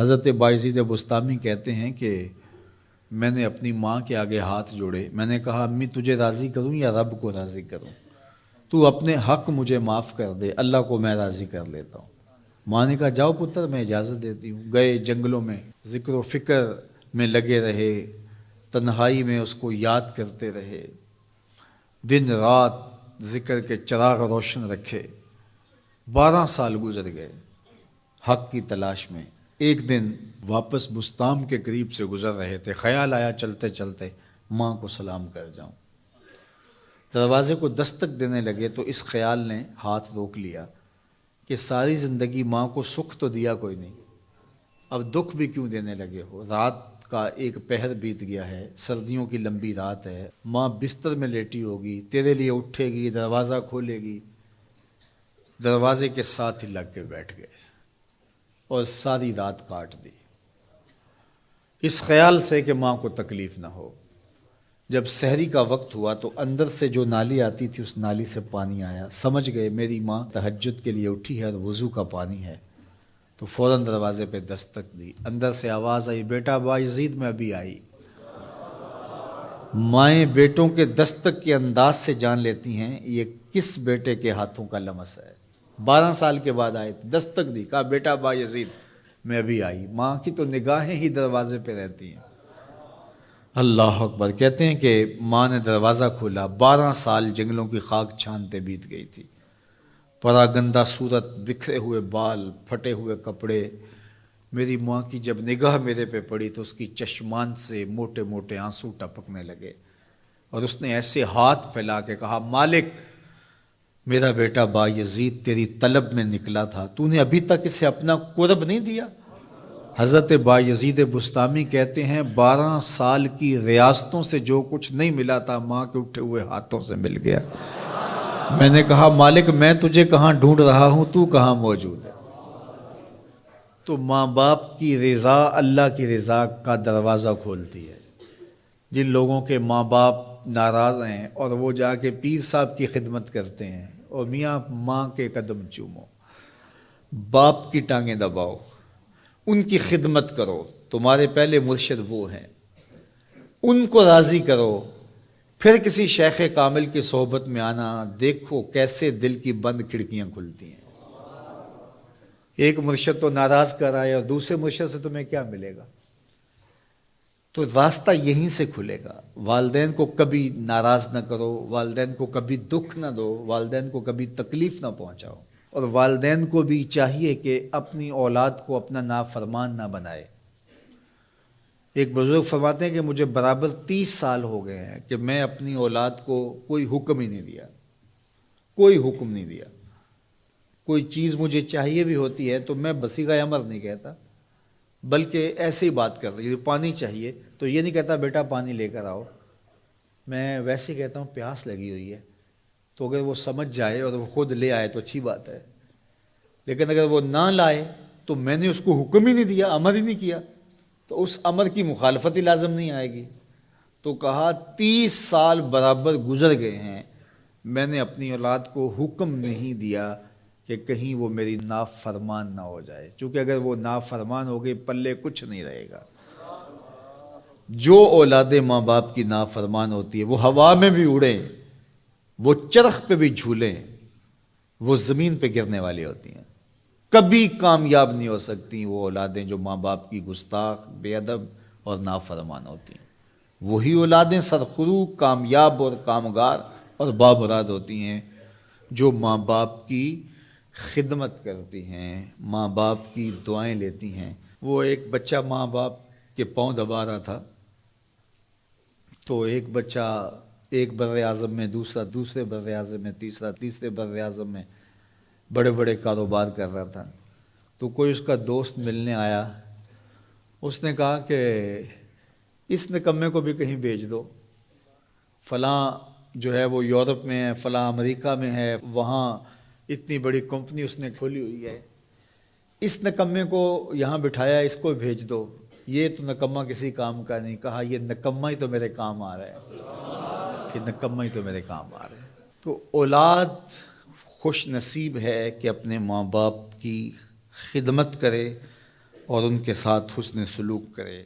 حضرت بایزید بستامی کہتے ہیں کہ میں نے اپنی ماں کے آگے ہاتھ جوڑے، میں نے کہا امی تجھے راضی کروں یا رب کو راضی کروں؟ تو اپنے حق مجھے معاف کر دے، اللہ کو میں راضی کر لیتا ہوں۔ ماں نے کہا جاؤ پتر میں اجازت دیتی ہوں۔ گئے جنگلوں میں ذکر و فکر میں لگے رہے، تنہائی میں اس کو یاد کرتے رہے، دن رات ذکر کے چراغ روشن رکھے۔ 12 سال گزر گئے حق کی تلاش میں۔ ایک دن واپس بستام کے قریب سے گزر رہے تھے، خیال آیا چلتے چلتے ماں کو سلام کر جاؤں۔ دروازے کو دستک دینے لگے تو اس خیال نے ہاتھ روک لیا کہ ساری زندگی ماں کو سکھ تو دیا کوئی نہیں، اب دکھ بھی کیوں دینے لگے ہو؟ رات کا ایک پہر بیت گیا ہے، سردیوں کی لمبی رات ہے، ماں بستر میں لیٹی ہوگی، تیرے لیے اٹھے گی، دروازہ کھولے گی۔ دروازے کے ساتھ ہی لگ کے بیٹھ گئے اور ساری رات کاٹ دی، اس خیال سے کہ ماں کو تکلیف نہ ہو۔ جب سحری کا وقت ہوا تو اندر سے جو نالی آتی تھی اس نالی سے پانی آیا، سمجھ گئے میری ماں تہجد کے لیے اٹھی ہے اور وضو کا پانی ہے، تو فوراً دروازے پہ دستک دی۔ اندر سے آواز آئی بیٹا بایزید میں ابھی آئی۔ مائیں بیٹوں کے دستک کے انداز سے جان لیتی ہیں یہ کس بیٹے کے ہاتھوں کا لمس ہے۔ 12 سال کے بعد آئے، دستک دی، کہا بیٹا بایزید میں ابھی آئی۔ ماں کی تو نگاہیں ہی دروازے پہ رہتی ہیں۔ اللہ اکبر۔ کہتے ہیں کہ ماں نے دروازہ کھولا، 12 سال جنگلوں کی خاک چھانتے بیت گئی تھی، پراگندہ صورت، بکھرے ہوئے بال، پھٹے ہوئے کپڑے۔ میری ماں کی جب نگاہ میرے پہ پڑی تو اس کی چشمان سے موٹے موٹے آنسو ٹپکنے لگے، اور اس نے ایسے ہاتھ پھیلا کے کہا مالک میرا بیٹا بایزید تیری طلب میں نکلا تھا، تو نے ابھی تک اسے اپنا قرب نہیں دیا۔ حضرت بایزید بستامی کہتے ہیں 12 سال کی ریاستوں سے جو کچھ نہیں ملا تھا ماں کے اٹھے ہوئے ہاتھوں سے مل گیا۔ میں نے کہا مالک میں تجھے کہاں ڈھونڈ رہا ہوں، تو کہاں موجود ہے؟ تو ماں باپ کی رضا اللہ کی رضا کا دروازہ کھولتی ہے۔ جن لوگوں کے ماں باپ ناراض ہیں اور وہ جا کے پیر صاحب کی خدمت کرتے ہیں، اور میاں ماں کے قدم چومو، باپ کی ٹانگیں دباؤ، ان کی خدمت کرو، تمہارے پہلے مرشد وہ ہیں، ان کو راضی کرو، پھر کسی شیخ کامل کی صحبت میں آنا، دیکھو کیسے دل کی بند کھڑکیاں کھلتی ہیں۔ ایک مرشد تو ناراض کر رہا ہے اور دوسرے مرشد سے تمہیں کیا ملے گا؟ تو راستہ یہیں سے کھلے گا۔ والدین کو کبھی ناراض نہ کرو، والدین کو کبھی دکھ نہ دو، والدین کو کبھی تکلیف نہ پہنچاؤ، اور والدین کو بھی چاہیے کہ اپنی اولاد کو اپنا نافرمان نہ بنائے۔ ایک بزرگ فرماتے ہیں کہ مجھے برابر 30 سال ہو گئے ہیں کہ میں اپنی اولاد کو کوئی حکم ہی نہیں دیا، کوئی حکم نہیں دیا۔ کوئی چیز مجھے چاہیے بھی ہوتی ہے تو میں بصیغہ امر نہیں کہتا، بلکہ ایسے ہی بات کر رہی ہوں۔ پانی چاہیے تو یہ نہیں کہتا بیٹا پانی لے کر آؤ، میں ویسے ہی کہتا ہوں پیاس لگی ہوئی ہے، تو اگر وہ سمجھ جائے اور وہ خود لے آئے تو اچھی بات ہے، لیکن اگر وہ نہ لائے تو میں نے اس کو حکم ہی نہیں دیا، امر ہی نہیں کیا، تو اس امر کی مخالفت ہی لازم نہیں آئے گی۔ تو کہا 30 سال برابر گزر گئے ہیں، میں نے اپنی اولاد کو حکم نہیں دیا کہ کہیں وہ میری نافرمان نہ ہو جائے، چونکہ اگر وہ نافرمان ہو گئی پلے کچھ نہیں رہے گا۔ جو اولاد ماں باپ کی نافرمان ہوتی ہے وہ ہوا میں بھی اڑیں، وہ چرخ پہ بھی جھولیں، وہ زمین پہ گرنے والی ہوتی ہیں، کبھی کامیاب نہیں ہو سکتی وہ اولادیں جو ماں باپ کی گستاخ، بے ادب اور نافرمان ہوتی ہیں۔ وہی اولادیں سرخرو، کامیاب اور کامگار اور بامراد ہوتی ہیں جو ماں باپ کی خدمت کرتی ہیں، ماں باپ کی دعائیں لیتی ہیں۔ وہ ایک بچہ ماں باپ کے پاؤں دبا رہا تھا، تو ایک بچہ ایک بر اعظم میں، دوسرا دوسرے بر اعظم میں، تیسرا تیسرے بر اعظم میں بڑے بڑے کاروبار کر رہا تھا۔ تو کوئی اس کا دوست ملنے آیا، اس نے کہا کہ اس نکمے کو بھی کہیں بھیج دو، فلاں جو ہے وہ یورپ میں ہے، فلاں امریکہ میں ہے، وہاں اتنی بڑی کمپنی اس نے کھولی ہوئی ہے، اس نکمے کو یہاں بٹھایا، اس کو بھیج دو، یہ تو نکمہ کسی کام کا نہیں۔ کہا یہ نکمہ ہی تو میرے کام آ رہا ہے، یہ نکمہ ہی تو میرے کام آ رہا ہے۔ تو اولاد خوش نصیب ہے کہ اپنے ماں باپ کی خدمت کرے اور ان کے ساتھ حسن سلوک کرے۔